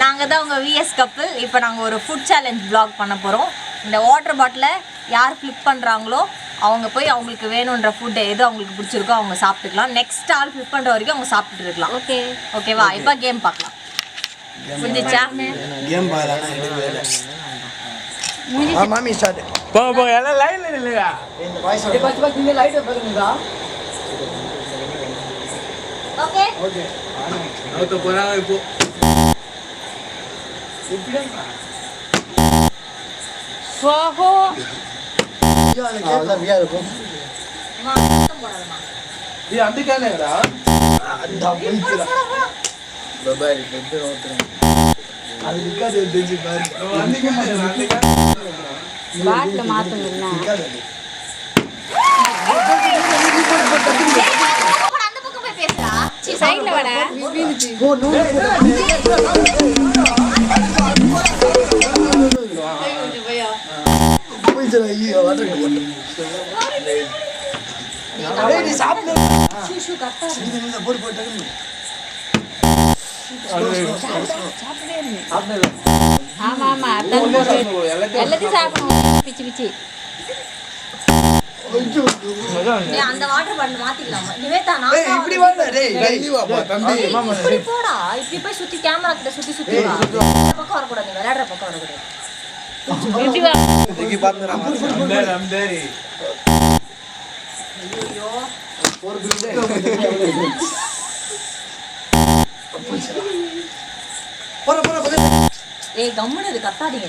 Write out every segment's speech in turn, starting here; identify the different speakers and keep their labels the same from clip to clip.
Speaker 1: நாங்கள் தான் உங்கள் விஎஸ் கப்பிள். இப்போ நாங்கள் ஒரு ஃபுட் சேலஞ்ச் வ்ளாக் பண்ண போகிறோம். இந்த வாட்டர் பாட்டிலை யார் ஃப்ளிப் பண்ணுறாங்களோ அவங்க போய் அவங்களுக்கு வேணுன்ற ஃபுட்டை எது அவங்களுக்கு பிடிச்சிருக்கோ அவங்க சாப்பிட்டுக்கலாம். நெக்ஸ்ட் ஆள் ஃப்ளிப் பண்ணுற வரைக்கும் அவங்க சாப்பிட்டுட்டு இருக்கலாம். ஓகேவா? இப்போ கேம் பார்க்கலாம். புரிஞ்சிச்சா?
Speaker 2: கேம் மாமி ஸ்டார்ட்.
Speaker 3: போ எல்லாம் லைன்ல நில்லுங்க.
Speaker 2: இந்த வாய்ஸ் இந்த லைட் பாருங்கடா.
Speaker 1: ஓகே
Speaker 2: ஓகே
Speaker 3: நவுத்த போறாங்க இப்போ.
Speaker 1: ஸ்வாஹோ.
Speaker 2: அதான் வியா இருக்கும்.
Speaker 3: இது அந்த கேனடா.
Speaker 2: அந்த புடிக்குடா.
Speaker 3: பபாரி பெட் ஓட்றேன்.
Speaker 2: அது நிக்காது தெரிஞ்சு பாரு.
Speaker 3: அந்த கேனடா.
Speaker 1: பாட்டில் மாற்றணும்னா அந்த பக்கம் போய் பேசுறா. சைடுல வாடா.
Speaker 2: Oh no. போய் சரி ஐயோ வாட்டர் போடு. டேய் நீ சாப்பிடு.
Speaker 1: ஷூ கட்டா.
Speaker 2: இந்த போடு போட்டு.
Speaker 1: ஆமா ஆமா அதான் எல்லாத்தையும் சாப்பிடணும். பிச்சி பிச்சி அந்த வாட்டர் பாட்டில் மாத்திக்கலாமா? நிவேதா நான்
Speaker 2: இப்படி வாடா டேய்.
Speaker 3: தள்ளி வாப்பா தம்பி.
Speaker 1: இப்படி போடா. இப்படி போய் சுத்தி கேமரா கிட்ட சுத்தி சுத்தி வா. இந்த பக்கம் வர கூடாது. விளையாடுற பக்கம் வர கூடாது. இப்படி வா.
Speaker 3: இங்க பாத்துறா. அம்தேரி.
Speaker 1: ஐயோ
Speaker 2: ஒரு குண்டே. போற போற போற.
Speaker 1: ஏய் கம்முனு இது கத்தாதீங்க.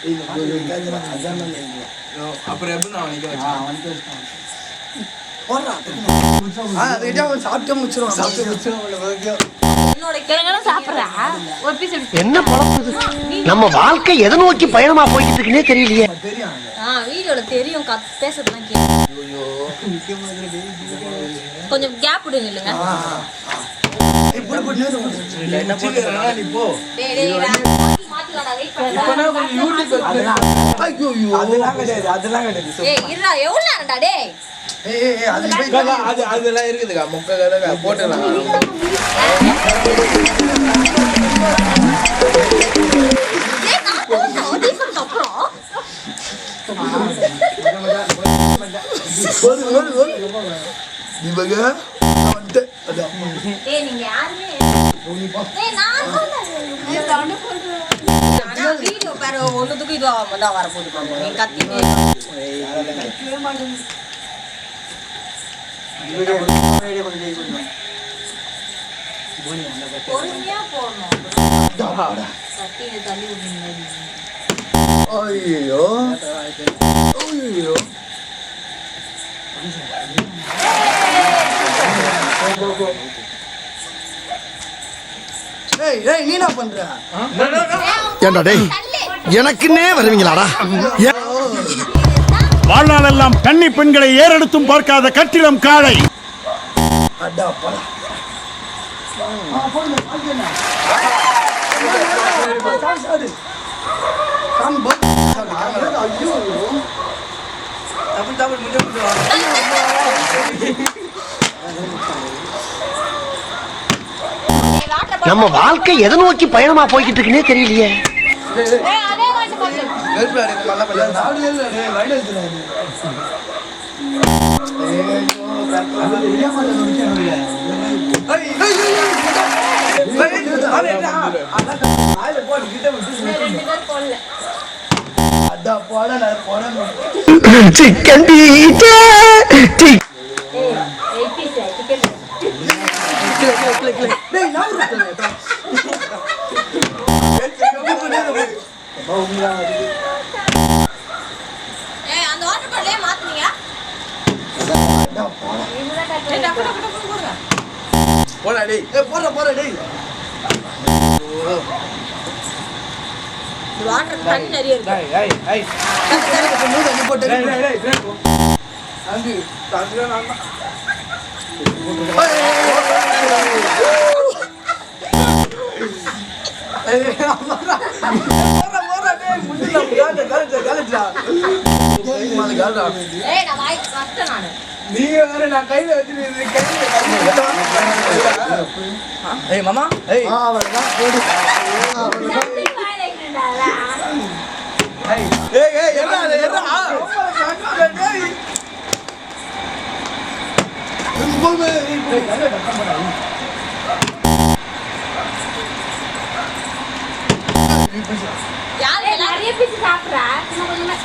Speaker 2: இந்த போடு கேக்குறா அதான் இல்ல.
Speaker 3: அப்புறம் எப்படி நான் நிக்க வச்சேன்?
Speaker 2: வந்து போறா. அது அவன் சாப்பிட்டு முடிச்சிரும். சாப்பிட்டு முடிச்சிரும் ஓகே.
Speaker 1: என்னோட கிழங்கெல்லாம் சாப்பிடுறா. ஒரு பீஸ் எடுத்து
Speaker 4: என்ன பழப்புது? நம்ம வாழ்க்கை எதை நோக்கி பயணமா போய்கிட்டு இருக்குன்னே தெரியலையே.
Speaker 2: தெரியும்.
Speaker 1: வீடியோல தெரியும் பேசுறதுலாம் கேட்கும்.
Speaker 3: ஐயோ
Speaker 1: கொஞ்சம் கேப் விடுங்க இல்லைங்க.
Speaker 2: இப்படி போட்டு
Speaker 3: என்ன பண்றா நீ போ.
Speaker 1: டேய் டேய் மாத்திடா வெயிட்
Speaker 3: இப்ப
Speaker 1: பண்ணு.
Speaker 3: நான் கொஞ்சம் யூடியூப்
Speaker 2: ஐயோ ஐயோ
Speaker 3: அதெல்லாம் கிடையாது.
Speaker 1: ஏய் இருடா எவ்வளவு நேரம்டா டேய்.
Speaker 2: ஏய் அது போய்
Speaker 3: அது அதெல்லாம் இருக்குதுக்கா முக்க கதை போட்டுடலாம்.
Speaker 1: ஏய் நான் போறேன். டீசன்ட் அப்புறம்
Speaker 2: இவங்க வந்து அதான்
Speaker 1: டேய் நீங்க யாருமே டேய் நான் நான் வீடியோ பாரு ஒண்ணுதுக்கு இது தான் வர போகுது பாருங்க. நீ கத்திட்டே பொறுமையா போடணும். கத்தியை தள்ளி விடுங்க.
Speaker 2: ஐயோ ஐயோ ஏய் ஏய் நீ என்ன பண்ற?
Speaker 4: ஏண்டா டேய், எனக்குன்னே வருவீங்களாடா?
Speaker 5: வாழ்நாளெல்லாம் கன்னி பெண்களை ஏறெடுத்தும் பார்க்காத கட்டிடம் காளை.
Speaker 2: அடா போடா. போடுங்க பாருங்க. சாடு. காம் பட். ஐயோ.
Speaker 3: டபுள் முடிஞ்சு
Speaker 4: நம்ம வாழ்க்கை எதை நோக்கி பயணமா போய்கிட்டு இருக்குன்னே தெரியலையே.
Speaker 1: ஏய் அதே வாட்டு பாத்து.
Speaker 3: வெல்ப் ஆடுது நல்லா பண்ணல.
Speaker 2: சாடு இல்ல டேய் லைட் எடுத்துறாரு. ஐயோ கரெக்ட்டா இல்ல மாட்டே நோக்கியானே. ஆயில போடு கிட்ட வந்து
Speaker 1: ரெண்டு பேர் போடல.
Speaker 2: அடா போடா நான் போறேன்.
Speaker 4: சிக்கன் டீச்சே.
Speaker 1: ஏய் 8 பீஸ் சிக்கன்.
Speaker 2: டேய் நான் இருக்கேன்.
Speaker 1: ஏய் அந்த வாட்டர் பாட்டிலே மாத்துனீங்க.
Speaker 2: அடா போடா.
Speaker 1: இதுதான் கரெக்ட். டக்கு டக்கு டக்கு போடுங்க.
Speaker 3: போடா டேய்.
Speaker 2: ஏய் போறா டேய்.
Speaker 1: இந்த வாட்டர் தண்ணி நிறைய இருக்கு.
Speaker 3: ஏய் ஏய்
Speaker 2: நீ போட்டு
Speaker 3: டேய் டேய் பிரேக் போ. அங்க தங்க நான்
Speaker 1: ஏய் நான் வாய் கஷ்டம் நானு.
Speaker 3: நீங்க வேற நான் கையில வச்சிருக்கேன்
Speaker 2: ஏய் மாமா ஏய்
Speaker 5: அவ்வளவுதான் போடு.
Speaker 2: ஏய் ஏய் எறா எறா
Speaker 1: யாரு
Speaker 6: நிறைய பீஸ் சாப்பிடுறா இன்னும் கொஞ்சமா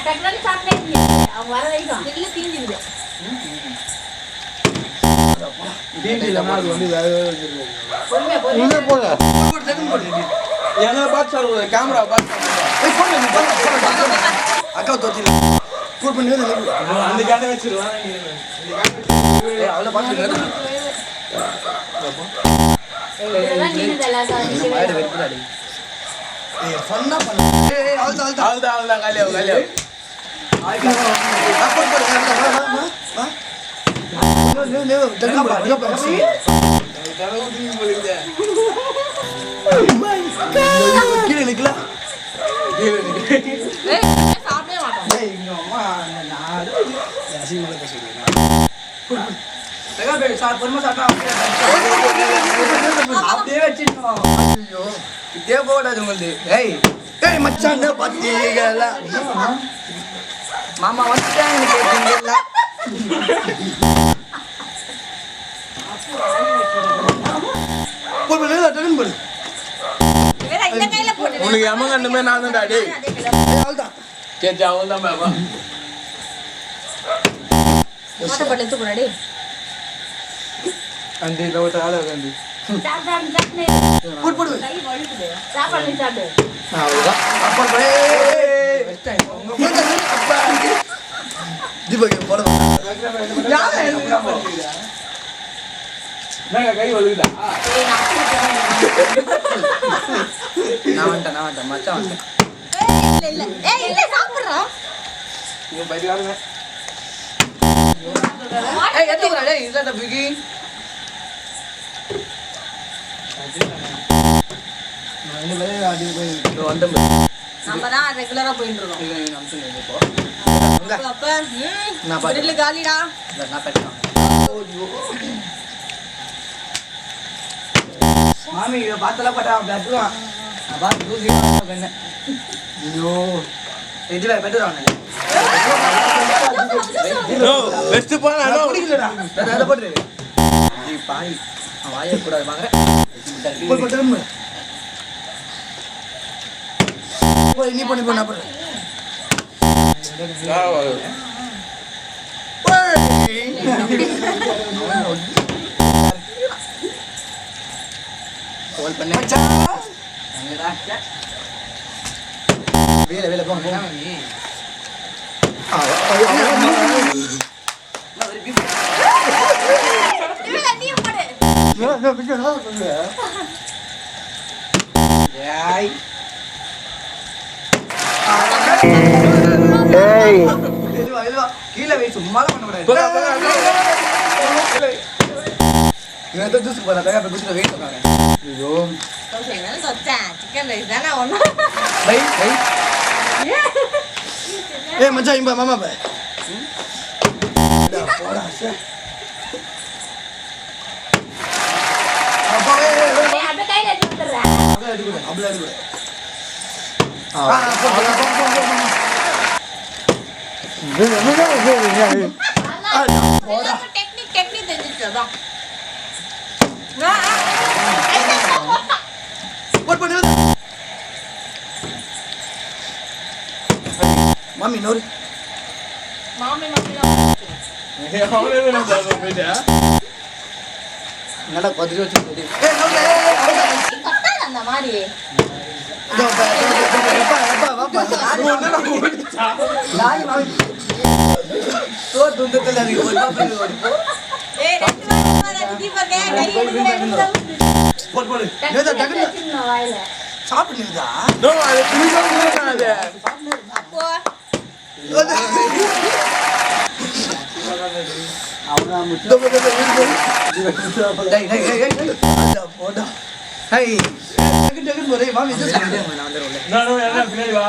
Speaker 6: டக்குனு சாப்பிட்டே அவங்க வர வரைக்கும்
Speaker 1: இல்ல தீஞ்சிடுது.
Speaker 6: பொறுமையா
Speaker 5: உள்ளே போங்க.
Speaker 3: எங்களை பார்த்து சாப்பிடுவோம் கேமரா பார்த்து
Speaker 2: அக்கா தோத்தி கூல் பண்ணி
Speaker 3: அந்த கடை வச்சிருவான்
Speaker 2: அவளை பார்த்து
Speaker 6: இதெல்லாம் நின்னுதெல்லாம்
Speaker 2: சொன்னா பண்ணு ஏய் அவள்தான்
Speaker 3: அவ்வளோதான் கல்யாணம்
Speaker 2: கீழே நிக்கல
Speaker 1: ஏய் சாப்பிடவே மாட்டோம்.
Speaker 2: அப்படியே வச்சிருக்கோம் ஐயோ இதே போடாது உங்களுக்கு ஏய் ஏய் மச்சான் பாத்தீங்களா மாமா வந்துட்டாங்க கேட்டீங்களா போடு டக்குன்னு போடு
Speaker 1: வேற இந்த கையில போட்டு
Speaker 3: உனக்கு எமகண்டமே நான் தான் டாடி
Speaker 2: அவள்தான்
Speaker 3: கேட்டு அவள் தான் பாபா
Speaker 1: வாட்டர் பாட்டில் எடுத்து போடாடி.
Speaker 3: அந்த இதில் ஒரு ஆள் உட்காந்து
Speaker 6: சாப்பிட்டு
Speaker 2: போடு போடு
Speaker 1: கை வழுக்குது.
Speaker 6: சாப்பாடு சாப்பிடு
Speaker 2: அவ்வளவுதான் அப்பா அப்பா தீபக் போட
Speaker 3: கை வலுக்குதா
Speaker 1: ஏய் நான்
Speaker 2: நான் வந்துட்டேன் மச்சான் வந்துட்டேன்
Speaker 1: இல்ல ஏய் இல்ல சாப்பிடுறா.
Speaker 3: நீங்க பைக்காரங்க
Speaker 2: ஏய் எடுத்துக்கடா டேய் இதட்ட பிகி
Speaker 1: நம்ம தான் ரெகுலரா போயிட்டு இருக்கோம். அப்ப
Speaker 2: நான் பாத்து-
Speaker 1: grill காலிடா.
Speaker 2: மாமி இத பாத்தல பட்டா அப்படிதான் நான் பாத்து தூசி பண்ண ஐயோ இதுல பெட்டறானே
Speaker 3: பெஸ்ட் போனா
Speaker 2: குடிக்கலடா அத போடு நீ பாய் வாயே கூடாது பாக்குறேன் போய் போட்டு போய் நீ பண்ணி போனா போடு கால் பண்ண மச்சான் அங்கடா வேல போங்க
Speaker 1: இவங்க நீ போடு.
Speaker 2: ஏய்
Speaker 4: ஏய்
Speaker 2: இதுவா கீழ வை சும்மா பண்ண கூடாது இவன் தான் ஜூஸ் போறா பேக குடிச்சு வெயிட் பண்ணானே ஐயோ
Speaker 1: தோசை மேல சொச்சேன். சிக்கன் ரைஸ் தானே ஒண்ணு.
Speaker 2: பை ஏய் மச்சான் இம்ப மாமா பை போடா சே அப்பா ஏய்
Speaker 6: அப்படியே கையில எடுத்து வந்துடுறேன்
Speaker 2: அப்படியே எடுத்து
Speaker 1: டெக்னிக் தெரிஞ்சிச்சதான்.
Speaker 2: மாமி நோரு
Speaker 1: மாமி தான்
Speaker 2: நல்லா பத்திரி வச்சு ஏய் நோரு ஏய்
Speaker 1: கட்டாத அந்த மாதிரி. ஏய் ரெண்டு நாள் வர தீபக் கை எடுத்து
Speaker 6: வச்சிருந்தோம் வாயில
Speaker 2: சாப்பிடுறீங்களா
Speaker 1: அப்போ
Speaker 2: அவன் டேய் டேய் டேய் டேய் அட போடா ஹை டக்கு டக்கு போறே வா விஜய்
Speaker 3: நான் பின்னாடி வா